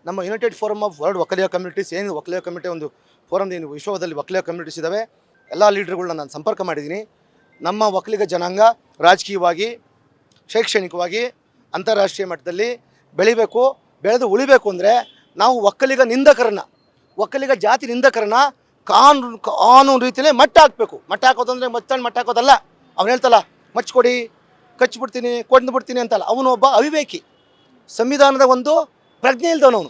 ನಮ್ಮ United forum of world Vokkaliga communities, ಏನು ಒಕ್ಕಲಿಗ ಕಮ್ಯುನಿಟಿ ಒಂದು ಫೋರಮ್ ವಿಶ್ವದಲ್ಲಿ ಒಕ್ಕಲಿಗ ಕಮ್ಯುನಿಟೀಸ್ ಇದ್ದಾವೆ, ಎಲ್ಲ ಲೀಡರ್ಗಳನ್ನ ನಾನು ಸಂಪರ್ಕ ಮಾಡಿದ್ದೀನಿ. ನಮ್ಮ ಒಕ್ಕಲಿಗ ಜನಾಂಗ ರಾಜಕೀಯವಾಗಿ, ಶೈಕ್ಷಣಿಕವಾಗಿ, ಅಂತಾರಾಷ್ಟ್ರೀಯ ಮಟ್ಟದಲ್ಲಿ ಬೆಳಿಬೇಕು. ಬೆಳೆದು ಉಳಿಬೇಕು ಅಂದರೆ ನಾವು ಒಕ್ಕಲಿಗ ಜಾತಿ ನಿಂದಕರನ್ನ ಕಾನೂನು ರೀತಿಯಲ್ಲೇ ಮಟ್ಟ ಹಾಕಬೇಕು. ಮಟ್ಟ ಹಾಕೋದಂದರೆ ಮಟ್ಟ ಹಾಕೋದಲ್ಲ. ಅವ್ನು ಹೇಳ್ತಲ್ಲ, ಮಚ್ಕೊಡಿ, ಕಚ್ಚಿಬಿಡ್ತೀನಿ, ಕೊಂಡ್ಬಿಡ್ತೀನಿ ಅಂತಲ್ಲ. ಅವನು ಒಬ್ಬ ಅವಿವೇಕಿ, ಸಂವಿಧಾನದ ಒಂದು ಪ್ರಜ್ಞೆ ಇಲ್ದವನು.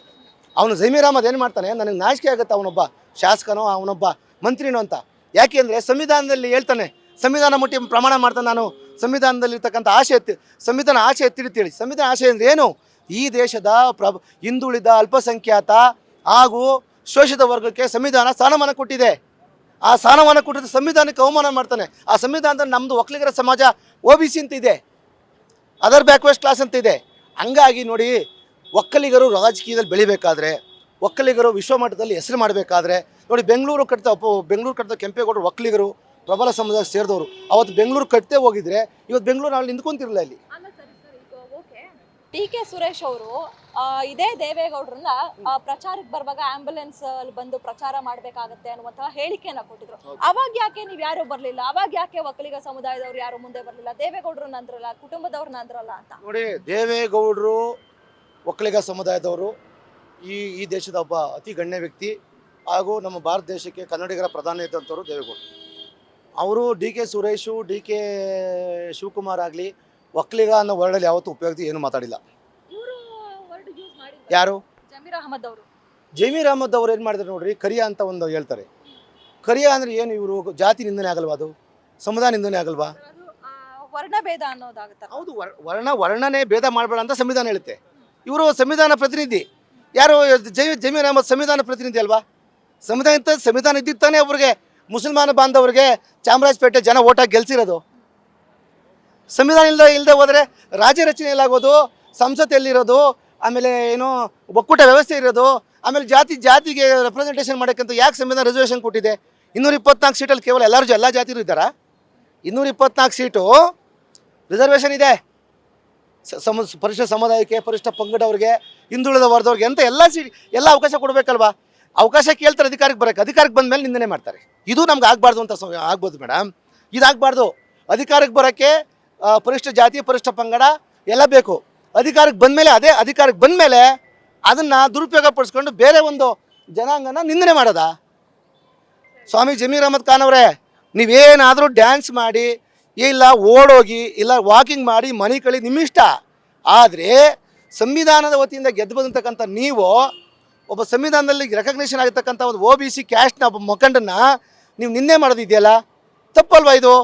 ಅವನು ಜಮೀರ್ ಅಹಮದ್ ಏನು ಮಾಡ್ತಾನೆ, ನನಗೆ ನಾಚಿಕೆ ಆಗುತ್ತೆ ಅವನೊಬ್ಬ ಶಾಸಕನೋ ಅವನೊಬ್ಬ ಮಂತ್ರಿನೋ ಅಂತ. ಯಾಕೆ ಅಂದರೆ ಸಂವಿಧಾನದಲ್ಲಿ ಹೇಳ್ತಾನೆ, ಸಂವಿಧಾನ ಮುಟ್ಟಿ ಪ್ರಮಾಣ ಮಾಡ್ತಾನೆ, ನಾನು ಸಂವಿಧಾನದಲ್ಲಿರ್ತಕ್ಕಂಥ ಸಂವಿಧಾನ ಆಶೆ ಎತ್ತಿಡ್ತೇಳಿ. ಸಂವಿಧಾನ ಆಶೆ ಅಂದರೆ ಏನು? ಈ ದೇಶದ ಹಿಂದುಳಿದ ಅಲ್ಪಸಂಖ್ಯಾತ ಹಾಗೂ ಶೋಷಿತ ವರ್ಗಕ್ಕೆ ಸಂವಿಧಾನ ಸ್ಥಾನಮಾನ ಕೊಟ್ಟಿದೆ. ಆ ಸ್ಥಾನಮಾನ ಕೊಟ್ಟಿದ್ದು ಸಂವಿಧಾನಕ್ಕೆ ಅವಮಾನ ಮಾಡ್ತಾನೆ. ಆ ಸಂವಿಧಾನದಲ್ಲಿ ನಮ್ಮದು ಒಕ್ಕಲಿಗರ ಸಮಾಜ OBC ಅಂತ ಇದೆ, ಅದರ್ ಬ್ಯಾಕ್ವರ್ಡ್ ಕ್ಲಾಸ್ ಅಂತ ಇದೆ. ಹಂಗಾಗಿ ನೋಡಿ, ಒಕ್ಕಲಿಗರು ರಾಜಕೀಯದಲ್ಲಿ ಬೆಳಿಬೇಕಾದ್ರೆ, ಒಕ್ಕಲಿಗರು ವಿಶ್ವಮಟ್ಟದಲ್ಲಿ ಹೆಸರು ಮಾಡಬೇಕಾದ್ರೆ ನೋಡಿ, ಬೆಂಗಳೂರು ಕಟ್ಟ ಕೆಂಪೇಗೌಡರು ಒಕ್ಕಲಿಗರು ಪ್ರಬಲ ಸಮುದಾಯಕ್ಕೆ ಸೇರಿದವರು. ಅವತ್ತು ಬೆಂಗಳೂರು ಕಟ್ಟದೆ ಹೋಗಿದ್ರೆ ಇವತ್ತು ಬೆಂಗಳೂರು ಅಲ್ಲಿ ನಿಂತ್ಕೊಂತಿರಲಿಲ್ಲ. ಇಲ್ಲಿ DK ಸುರೇಶ್ ಅವರು ಇದೇ ದೇವೇಗೌಡರನ್ನ ಪ್ರಚಾರಕ್ಕೆ ಬರುವಾಗ ಆಂಬ್ಯುಲೆನ್ಸ್ ಅಲ್ಲಿ ಬಂದು ಪ್ರಚಾರ ಮಾಡ್ಬೇಕಾಗತ್ತೆ ಅನ್ನುವಂತಹ ಹೇಳಿಕೆಯನ್ನ ಕೊಟ್ಟಿದ್ರು. ಅವಾಗ ಯಾಕೆ ನೀವ್ ಯಾರು ಬರ್ಲಿಲ್ಲ? ಅವಾಗ ಯಾಕೆ ಒಕ್ಕಲಿಗ ಸಮುದಾಯದವ್ರು ಯಾರು ಮುಂದೆ ಬರ್ಲಿಲ್ಲ? ದೇವೇಗೌಡರನ್ನ ಅಂದ್ರಲ್ಲ, ಕುಟುಂಬದವ್ರನ್ನ ಅಂದ್ರಲ್ಲ ಅಂತ. ನೋಡಿ, ದೇವೇಗೌಡರು ಒಕ್ಕಲಿಗ ಸಮುದಾಯದವರು, ಈ ದೇಶದ ಒಬ್ಬ ಅತಿ ಗಣ್ಯ ವ್ಯಕ್ತಿ ಹಾಗೂ ನಮ್ಮ ಭಾರತ ದೇಶಕ್ಕೆ ಕನ್ನಡಿಗರ ಪ್ರಧಾನಿ ಇದ್ದಂಥವ್ರು ದೇವೇಗೌಡರು. ಅವರು DK ಸುರೇಶು, DK ಶಿವಕುಮಾರ್ ಆಗಲಿ ಒಕ್ಕಲಿಗ ಅನ್ನೋ ವರ್ಡಲ್ಲಿ ಯಾವತ್ತೂ ಉಪಯೋಗಿಸಿ ಏನು ಮಾತಾಡಿಲ್ಲ. ಯಾರು? ಜಮೀರ್ ಅಹಮದ್ ಅವರು ಏನು ಮಾಡಿದ್ರು ನೋಡ್ರಿ, ಕರಿಯ ಅಂತ ಒಂದು ಹೇಳ್ತಾರೆ. ಕರಿಯ ಅಂದರೆ ಏನು? ಇವರು ಜಾತಿ ನಿಂದನೆ ಆಗಲ್ವಾ? ಅದು ಸಮುದಾಯ ನಿಂದನೆ ಆಗಲ್ವಾ? ವರ್ಣಭೇದ ಅನ್ನೋದಾಗುತ್ತೆ. ಹೌದು, ವರ್ಣನೆ ಭೇದ ಮಾಡಬೇಡ ಅಂತ ಸಂವಿಧಾನ ಹೇಳುತ್ತೆ. ಇವರು ಸಂವಿಧಾನ ಪ್ರತಿನಿಧಿ. ಯಾರು? ಜಮೀರ್ ಅಹಮದ್ ಸಂವಿಧಾನ ಪ್ರತಿನಿಧಿ ಅಲ್ವಾ? ಸಂವಿಧಾನ ಇದ್ದಿತ್ತಾನೆ ಅವ್ರಿಗೆ, ಮುಸಲ್ಮಾನ ಬಾಂಧವರಿಗೆ ಚಾಮರಾಜಪೇಟೆ ಜನ ಓಟಾಗಿ ಗೆಲ್ಸಿರೋದು. ಸಂವಿಧಾನ ಇಲ್ಲದೆ ಹೋದರೆ ರಾಜ್ಯ ರಚನೆ ಎಲ್ಲಾಗೋದು, ಸಂಸತ್ ಎಲ್ಲಿರೋದು, ಆಮೇಲೆ ಏನೋ ಒಕ್ಕೂಟ ವ್ಯವಸ್ಥೆ ಇರೋದು, ಆಮೇಲೆ ಜಾತಿಗೆ ರೆಪ್ರೆಸೆಂಟೇಷನ್ ಮಾಡೋಕ್ಕಂತ ಯಾಕೆ ಸಂವಿಧಾನ ರಿಸರ್ವೇಷನ್ ಕೊಟ್ಟಿದೆ? 224 ಸೀಟಲ್ಲಿ ಕೇವಲ ಎಲ್ಲ ಜಾತಿಯರು ಇದ್ದಾರಾ? 224 ಸೀಟು ರಿಸರ್ವೇಷನ್ ಇದೆ. ಪರಿಶಿಷ್ಟ ಸಮುದಾಯಕ್ಕೆ, ಪರಿಶಿಷ್ಟ ಪಂಗಡವ್ರಿಗೆ, ಹಿಂದುಳಿದ ವರ್ಗದವ್ರಿಗೆ ಅಂತ ಎಲ್ಲ ಅವಕಾಶ ಕೊಡಬೇಕಲ್ವಾ? ಅವಕಾಶ ಕೇಳ್ತಾರೆ ಅಧಿಕಾರಕ್ಕೆ ಬಂದ ಮೇಲೆ ನಿಂದನೆ ಮಾಡ್ತಾರೆ. ಇದು ನಮ್ಗೆ ಆಗಬಾರ್ದು ಅಂತ ಆಗ್ಬೋದು ಮೇಡಮ್. ಇದಾಗಬಾರ್ದು. ಅಧಿಕಾರಕ್ಕೆ ಬರೋಕ್ಕೆ ಪರಿಶಿಷ್ಟ ಜಾತಿ, ಪರಿಶಿಷ್ಟ ಪಂಗಡ ಎಲ್ಲ ಬೇಕು. ಅಧಿಕಾರಕ್ಕೆ ಬಂದಮೇಲೆ ಅದನ್ನು ದುರುಪಯೋಗ ಪಡಿಸ್ಕೊಂಡು ಬೇರೆ ಒಂದು ಜನಾಂಗನ ನಿಂದನೆ ಮಾಡೋದ? ಸ್ವಾಮಿ ಜಮೀರ್ ಅಹಮದ್ ಖಾನ್ ಅವರೇ, ನೀವೇನಾದರೂ ಡ್ಯಾನ್ಸ್ ಮಾಡಿ, ಇಲ್ಲ ಓಡೋಗಿ, ಇಲ್ಲ ವಾಕಿಂಗ್ ಮಾಡಿ ಮನೆ ಕಳಿ, ನಿಮ್ಮಿಷ್ಟ. ಆದರೆ ಸಂವಿಧಾನದ ವತಿಯಿಂದ ಗೆದ್ದು ಬಂದಿರ್ತಕ್ಕಂಥ ನೀವು ಒಬ್ಬ ಸಂವಿಧಾನದಲ್ಲಿ ರೆಕಗ್ನೇಷನ್ ಆಗಿರ್ತಕ್ಕಂಥ ಒಂದು OBC ಕ್ಯಾಸ್ಟ್ನ ಒಬ್ಬ ಮುಖಂಡನ್ನ ನೀವು ನಿಂದೆ ಮಾಡೋದಿದೆಯಲ್ಲ, ತಪ್ಪಲ್ವಾ ಇದು?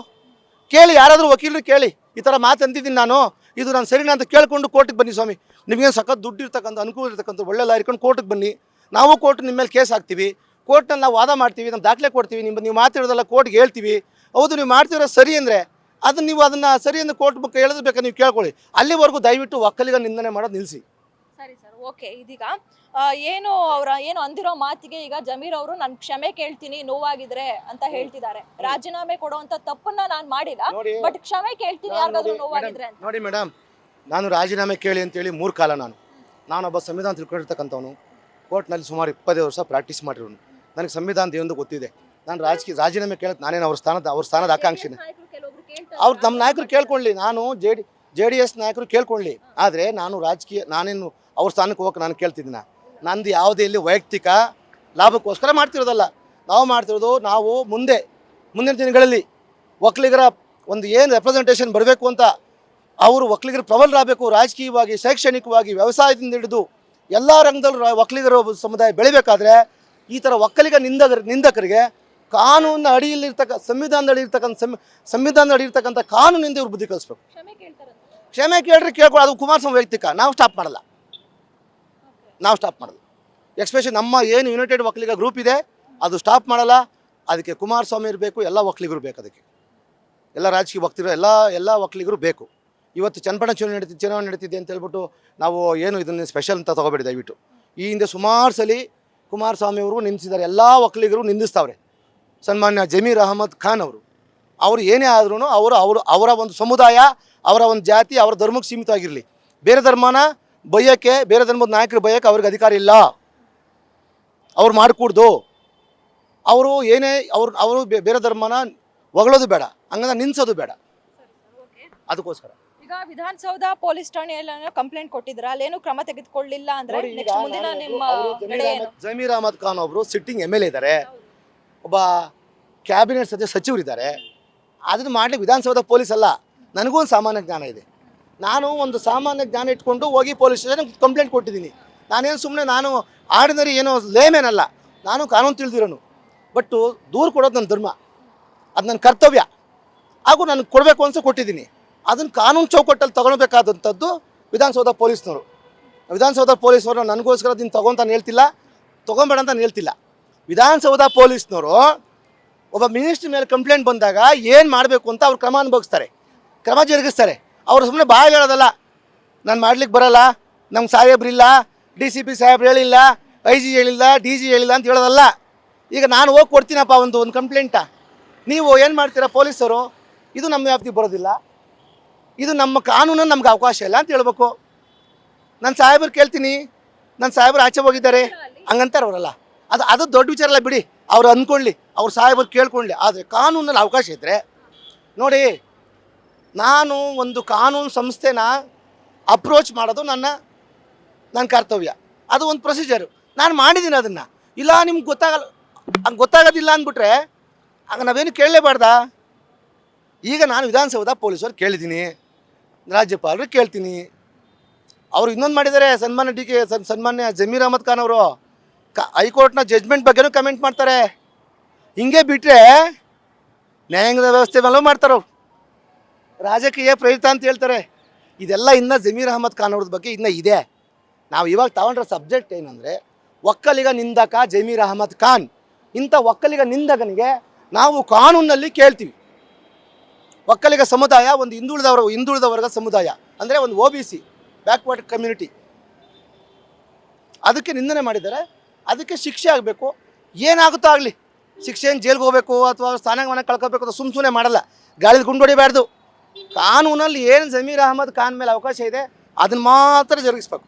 ಕೇಳಿ, ಯಾರಾದರೂ ವಕೀಲರು ಕೇಳಿ, ಈ ಥರ ಮಾತಂತಿದ್ದೀನಿ ನಾನು, ಇದು ನಾನು ಸರಿನಾ ಅಂತ ಕೇಳಿಕೊಂಡು ಕೋರ್ಟಿಗೆ ಬನ್ನಿ ಸ್ವಾಮಿ. ನಿಮಗೇನು ಸಖತ್ ದುಡ್ಡು ಇರ್ತಕ್ಕಂಥ, ಅನುಕೂಲ ಇರ್ತಕ್ಕಂಥ ಒಳ್ಳೆ ಲಾಯರ್ ಇಟ್ಕೊಂಡು ಕೋರ್ಟಿಗೆ ಬನ್ನಿ. ನಾವು ಕೋರ್ಟ್ ನಿಮ್ಮ ಮೇಲೆ ಕೇಸ್ ಹಾಕ್ತೀವಿ, ಕೋರ್ಟ್ನಲ್ಲಿ ನಾವು ವಾದ ಮಾಡ್ತೀವಿ, ನಮ್ಮ ದಾಖಲೆ ಕೊಡ್ತೀವಿ, ನೀವು ಮಾತಾಡೋದಲ್ಲ ಕೋರ್ಟ್ಗೆ ಹೇಳ್ತೀವಿ. ಹೌದು, ನೀವು ಮಾಡ್ತಿರೋ ಸರಿ ಅಂದರೆ ಅದನ್ನು ಸರಿ ಎಂದು ಕೋರ್ಟ್ ಬುಕ್ ಹೇಳೋದು ಬೇಕಾದ್ರೆ ನೀವು ಕೇಳ್ಕೊಳ್ಳಿ. ಅಲ್ಲಿವರೆಗೂ ದಯವಿಟ್ಟು ಒಕ್ಕಲಿಗ ನಿಂದನೆ ಮಾಡೋದು ನಿಲ್ಲಿಸಿ. ಸರಿ ಸರ್, ಓಕೆ. ಇದೀಗ ಏನು ಅಂದಿರೋ ಮಾತಿಗೆ ಈಗ ಜಮೀರ್ ಅವರು ನಾನು ಕ್ಷಮೆ ಕೇಳ್ತೀನಿ ನೋವಾಗಿದ್ರೆ ಅಂತ ಹೇಳ್ತಿದ್ದಾರೆ. ರಾಜೀನಾಮೆ ಕೊಡುವಂತ ತಪ್ಪನ್ನ ನಾನು ಮಾಡಿಲ್ಲ, ಬಟ್ ಕ್ಷಮೆ ಕೇಳ್ತೀನಿ ಯಾರಿಗಾದ್ರೂ ನೋವಾಗಿದ್ರೆ ಅಂತ. ನೋಡಿ ಮೇಡಮ್, ನಾನು ರಾಜೀನಾಮೆ ಕೇಳಿ ಅಂತೇಳಿ 3 ಕಾಲ ನಾನೊಬ್ಬ ಸಂವಿಧಾನ ತಿಳ್ಕೊಂಡಿರ್ತಕ್ಕಂಥವನು. ಕೋರ್ಟ್ನಲ್ಲಿ ಸುಮಾರು 25 ವರ್ಷ ಪ್ರಾಕ್ಟೀಸ್ ಮಾಡಿರೋನು. ನನಗೆ ಸಂವಿಧಾನದ ಏನು ಗೊತ್ತಿದೆ. ನಾನು ರಾಜೀನಾಮೆ ಕೇಳಕ್ಕೆ ನಾನೇನು ಅವ್ರ ಸ್ಥಾನದ ಆಕಾಂಕ್ಷಿನೇ. ನಮ್ಮ ನಾಯಕರು ಕೇಳ್ಕೊಳ್ಳಿ, ನಾನು JDS ನಾಯಕರು ಕೇಳ್ಕೊಳ್ಳಿ. ಆದರೆ ನಾನೇನು ಅವ್ರ ಸ್ಥಾನಕ್ಕೆ ಹೋಗಕ್ಕೆ ನಾನು ಕೇಳ್ತಿದ್ದೀನ? ನಂದು ಯಾವುದೇ ಇಲ್ಲಿ ವೈಯಕ್ತಿಕ ಲಾಭಕ್ಕೋಸ್ಕರ ಮಾಡ್ತಿರೋದಲ್ಲ. ನಾವು ಮುಂದಿನ ದಿನಗಳಲ್ಲಿ ಒಕ್ಕಲಿಗರ ಒಂದು ಏನು ರೆಪ್ರೆಸೆಂಟೇಷನ್ ಬರಬೇಕು ಅಂತ, ಅವರು ಒಕ್ಕಲಿಗರು ಪ್ರಬಲರಾಗಬೇಕು. ರಾಜಕೀಯವಾಗಿ, ಶೈಕ್ಷಣಿಕವಾಗಿ, ವ್ಯವಸಾಯದಿಂದ ಹಿಡಿದು ಎಲ್ಲ ರಂಗದಲ್ಲೂ ಒಕ್ಕಲಿಗರ ಸಮುದಾಯ ಬೆಳಿಬೇಕಾದ್ರೆ ಈ ಥರ ಒಕ್ಕಲಿಗ ನಿಂದಕರಿಗೆ ಕಾನೂನಿನ ಸಂವಿಧಾನದ ಅಡಿ ಇರ್ತಕ್ಕಂಥ ಕಾನೂನಿಂದ ಇವ್ರು ಬುದ್ಧಿ ಕಲಿಸ್ಬೇಕು. ಕ್ಷಮೆ ಕೇಳ್ಕೊಳ್ಳಿ. ಅದು ಕುಮಾರಸ್ವಾಮಿ ವೈಯಕ್ತಿಕ, ನಾವು ಸ್ಟಾಪ್ ಮಾಡಲ್ಲ. ಎಕ್ಸ್ಪೆಷಲಿ ನಮ್ಮ ಏನು ಯುನೈಟೆಡ್ ಒಕ್ಕಲಿಗ ಗ್ರೂಪ್ ಇದೆ ಅದು ಸ್ಟಾಪ್ ಮಾಡಲ್ಲ. ಅದಕ್ಕೆ ಕುಮಾರಸ್ವಾಮಿ ಇರಬೇಕು, ಎಲ್ಲ ಒಕ್ಕಲಿಗರು ಬೇಕು. ಅದಕ್ಕೆ ಎಲ್ಲ ರಾಜಕೀಯ ಎಲ್ಲ ಒಕ್ಕಲಿಗರು ಬೇಕು. ಇವತ್ತು ಚನ್ನಪಟ್ಟಣ ಚುನಾವಣೆ ನಡೀತಿದೆ ಅಂತ ಹೇಳ್ಬಿಟ್ಟು ನಾವು ಏನು ಇದನ್ನು ಸ್ಪೆಷಲ್ ಅಂತ ತೊಗೋಬೇಡಿ ದಯವಿಟ್ಟು. ಈ ಹಿಂದೆ ಸುಮಾರು ಸಲ ಕುಮಾರಸ್ವಾಮಿ ಅವರು ನಿಂದಿಸಿದ್ದಾರೆ, ಎಲ್ಲ ಒಕ್ಕಲಿಗರು ನಿಂದಿಸ್ತಾವ್ರೆ. ಸನ್ಮಾನ್ಯ ಜಮೀರ್ ಅಹಮದ್ ಖಾನ್ ಅವರು ಏನೇ ಆದ್ರೂ ಅವರ ಒಂದು ಸಮುದಾಯ, ಅವರ ಒಂದು ಜಾತಿ, ಅವರ ಧರ್ಮಕ್ಕೆ ಸೀಮಿತವಾಗಿರಲಿ. ಬೇರೆ ಧರ್ಮನ ಬೈಯೋಕ್ಕೆ, ಬೇರೆ ಧರ್ಮದ ನಾಯಕರು ಬೈಯೋಕ್ಕೆ ಅವ್ರಿಗೆ ಅಧಿಕಾರ ಇಲ್ಲ. ಅವ್ರು ಮಾಡಿಕೊಡ್ದು. ಅವರು ಬೇರೆ ಧರ್ಮನ ಹೊಗಳೋದು ಬೇಡ, ಹಂಗಂದ್ರೆ ನಿನ್ಸೋದು ಬೇಡ. ಅದಕ್ಕೋಸ್ಕರ ಈಗ ವಿಧಾನಸೌಧ ಪೊಲೀಸ್ ಠಾಣೆಯಲ್ಲಿ ಕಂಪ್ಲೇಂಟ್ ಕೊಟ್ಟಿದ್ರ, ಅಲ್ಲೇನು ಕ್ರಮ ತೆಗೆದುಕೊಳ್ಳಿಲ್ಲ ಅಂದ್ರೆ ನೋಡಿ, ಈಗ ನೆಕ್ಸ್ಟ್ ಮುಂದಿನ ನಿಮ್ಮ ನಡೆ ಏನು? ಜಮೀರ್ ಅಹಮದ್ ಖಾನ್ ಒಬ್ರು ಸಿಟ್ಟಿಂಗ್ MLA ಇದ್ದಾರೆ, ಒಬ್ಬ ಕ್ಯಾಬಿನೆಟ್ ಸಚಿವರಿದ್ದಾರೆ. ಅದನ್ನು ಮಾಡ್ಲಿಕ್ಕೆ ವಿಧಾನಸೌಧ ಪೊಲೀಸ್ ಅಲ್ಲ. ನನಗೂ ಒಂದು ಸಾಮಾನ್ಯ ಜ್ಞಾನ ಇದೆ. ನಾನು ಒಂದು ಸಾಮಾನ್ಯ ಜ್ಞಾನ ಇಟ್ಕೊಂಡು ಹೋಗಿ ಪೊಲೀಸ್ ಸ್ಟೇಷನ್ ಕಂಪ್ಲೇಂಟ್ ಕೊಟ್ಟಿದ್ದೀನಿ. ನಾನೇನು ಸುಮ್ಮನೆ ನಾನು ಆರ್ಡಿನರಿ ಏನೋ ಲೇಮೇನಲ್ಲ, ನಾನು ಕಾನೂನು ತಿಳಿದಿರೋನು. ಬಟ್ಟು ದೂರು ಕೊಡೋದು ನನ್ನ ಧರ್ಮ, ಅದು ನನ್ನ ಕರ್ತವ್ಯ. ಹಾಗೂ ನನಗೆ ಕೊಡಬೇಕು ಅನ್ಸೋ ಕೊಟ್ಟಿದ್ದೀನಿ. ಅದನ್ನು ಕಾನೂನು ಚೌಕಟ್ಟಲ್ಲಿ ತೊಗೊಳ್ಬೇಕಾದಂಥದ್ದು ವಿಧಾನಸೌಧ ಪೊಲೀಸ್ನವರು. ವಿಧಾನಸೌಧ ಪೊಲೀಸ್ನವರು ನನಗೋಸ್ಕರ ಅದನ್ನು ತೊಗೊಂತಾನೆ ಹೇಳ್ತಿಲ್ಲ, ತೊಗೊಬೇಡ ಅಂತ ಹೇಳ್ತಿಲ್ಲ. ವಿಧಾನಸೌಧ ಪೊಲೀಸ್ನವರು ಒಬ್ಬ ಮಿನಿಸ್ಟ್ರ್ ಮೇಲೆ ಕಂಪ್ಲೇಂಟ್ ಬಂದಾಗ ಏನು ಮಾಡಬೇಕು ಅಂತ ಅವ್ರು ಕ್ರಮ ಅನುಭವಿಸ್ತಾರೆ, ಕ್ರಮ ಜರುಗಿಸ್ತಾರೆ. ಅವರು ಸುಮ್ಮನೆ ಬಾಯಿಗೆ ಹೇಳೋದಲ್ಲ, ನಾನು ಮಾಡ್ಲಿಕ್ಕೆ ಬರಲ್ಲ, ನಮ್ಗೆ ಸಾಹೇಬ್ರಿಲ್ಲ, DCP ಸಾಹೇಬ್ರು ಹೇಳಿಲ್ಲ, IG ಹೇಳಿಲ್ಲ, DG ಹೇಳಿಲ್ಲ ಅಂತ ಹೇಳೋದಲ್ಲ. ಈಗ ನಾನು ಹೋಗಿ ಕೊಡ್ತೀನಪ್ಪ ಒಂದು ಕಂಪ್ಲೇಂಟ, ನೀವು ಏನು ಮಾಡ್ತೀರಾ ಪೊಲೀಸರು? ಇದು ನಮ್ಮ ವ್ಯಾಪ್ತಿಗೆ ಬರೋದಿಲ್ಲ, ಇದು ನಮ್ಮ ಕಾನೂನನ್ನು ನಮ್ಗೆ ಅವಕಾಶ ಇಲ್ಲ ಅಂತ ಹೇಳ್ಬೇಕು. ನನ್ನ ಸಾಹೇಬ್ರು ಕೇಳ್ತೀನಿ, ನನ್ನ ಸಾಹೇಬ್ರು ಆಚೆ ಹೋಗಿದ್ದಾರೆ ಹಂಗಂತಾರೆ ಅವರಲ್ಲ. ಅದು ದೊಡ್ಡ ವಿಚಾರ ಅಲ್ಲ ಬಿಡಿ, ಅವ್ರು ಅಂದ್ಕೊಳ್ಳಿ, ಅವ್ರ ಸಾಹೇಬ್ರು ಕೇಳ್ಕೊಳ್ಳಿ. ಆದರೆ ಕಾನೂನಲ್ಲಿ ಅವಕಾಶ ಇದ್ದರೆ ನೋಡಿ, ನಾನು ಒಂದು ಕಾನೂನು ಸಂಸ್ಥೆನ ಅಪ್ರೋಚ್ ಮಾಡೋದು ನನ್ನ ಕರ್ತವ್ಯ. ಅದು ಒಂದು ಪ್ರೊಸೀಜರು, ನಾನು ಮಾಡಿದ್ದೀನಿ ಅದನ್ನು. ಇಲ್ಲ ನಿಮ್ಗೆ ಹಂಗೆ ಗೊತ್ತಾಗೋದಿಲ್ಲ ಅಂದ್ಬಿಟ್ರೆ ಆಗ ನಾವೇನು ಕೇಳಲೇಬಾರ್ದಾ? ಈಗ ನಾನು ವಿಧಾನಸೌಧ ಪೊಲೀಸರು ಕೇಳಿದ್ದೀನಿ, ರಾಜ್ಯಪಾಲರು ಕೇಳ್ತೀನಿ. ಅವರು ಇನ್ನೊಂದು ಮಾಡಿದ್ದಾರೆ, ಸನ್ಮಾನ್ಯ ಜಮೀರ್ ಅಹಮದ್ ಖಾನ್ ಅವರು ಹೈಕೋರ್ಟ್ನ ಜಡ್ಜ್ಮೆಂಟ್ ಬಗ್ಗೆನೂ ಕಮೆಂಟ್ ಮಾಡ್ತಾರೆ. ಹಿಂಗೆ ಬಿಟ್ಟರೆ ನ್ಯಾಯಾಂಗದ ವ್ಯವಸ್ಥೆ ಮೇಲೂ ಮಾಡ್ತಾರೆ, ರಾಜಕೀಯ ಪ್ರೇರಿತ ಅಂತ ಹೇಳ್ತಾರೆ. ಇದೆಲ್ಲ ಇನ್ನೂ ಜಮೀರ್ ಅಹಮದ್ ಖಾನ್ ಅವ್ರದ್ದು ಬಗ್ಗೆ ಇನ್ನೂ ಇದೆ. ನಾವು ಇವಾಗ ತಗೊಂಡ್ರೆ ಸಬ್ಜೆಕ್ಟ್ ಏನಂದರೆ ಒಕ್ಕಲಿಗ ನಿಂದಕ ಜಮೀರ್ ಅಹಮದ್ ಖಾನ್. ಇಂಥ ಒಕ್ಕಲಿಗ ನಿಂದಕನಿಗೆ ನಾವು ಕಾನೂನಲ್ಲಿ ಕೇಳ್ತೀವಿ. ಒಕ್ಕಲಿಗ ಸಮುದಾಯ ಒಂದು ಹಿಂದುಳಿದ ವರ್ಗ ಸಮುದಾಯ, ಅಂದರೆ ಒಂದು OBC ಬ್ಯಾಕ್ವರ್ಡ್ ಕಮ್ಯುನಿಟಿ. ಅದಕ್ಕೆ ನಿಂದನೆ ಮಾಡಿದ್ದಾರೆ, ಅದಕ್ಕೆ ಶಿಕ್ಷೆ ಆಗಬೇಕು. ಏನಾಗುತ್ತೋ ಆಗಲಿ, ಶಿಕ್ಷೆ ಏನು ಜೈಲ್ಗೆ ಹೋಗಬೇಕು ಅಥವಾ ಸ್ಥಾನಮಾನ ಕಳ್ಕೋಬೇಕು ಅಂತ ಸುಮ್ಮನೆ ಮಾಡಲ್ಲ, ಗಾಳಿಲಿ ಗುಂಡೊಡಿಬಾರ್ದು. ಕಾನೂನಲ್ಲಿ ಏನು ಜಮೀರ್ ಅಹಮದ್ ಖಾನ್ ಮೇಲೆ ಅವಕಾಶ ಇದೆ ಅದನ್ನು ಮಾತ್ರ ಜರುಗಿಸ್ಬೇಕು,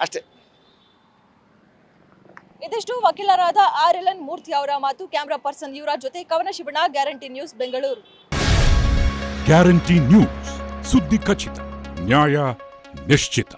ಅಷ್ಟೇ. ಇದಿಷ್ಟು ವಕೀಲರಾದ RLN ಮೂರ್ತಿ ಅವರ ಮಾತು. ಕ್ಯಾಮ್ರಾ ಪರ್ಸನ್ ಯುವರಾಜ್ ಜೊತೆ ಕವನ Shivanna, guarantee news, Bengaluru. Guarantee news, ಸುದ್ದಿ ಖಚಿತ, ನ್ಯಾಯ ನಿಶ್ಚಿತ.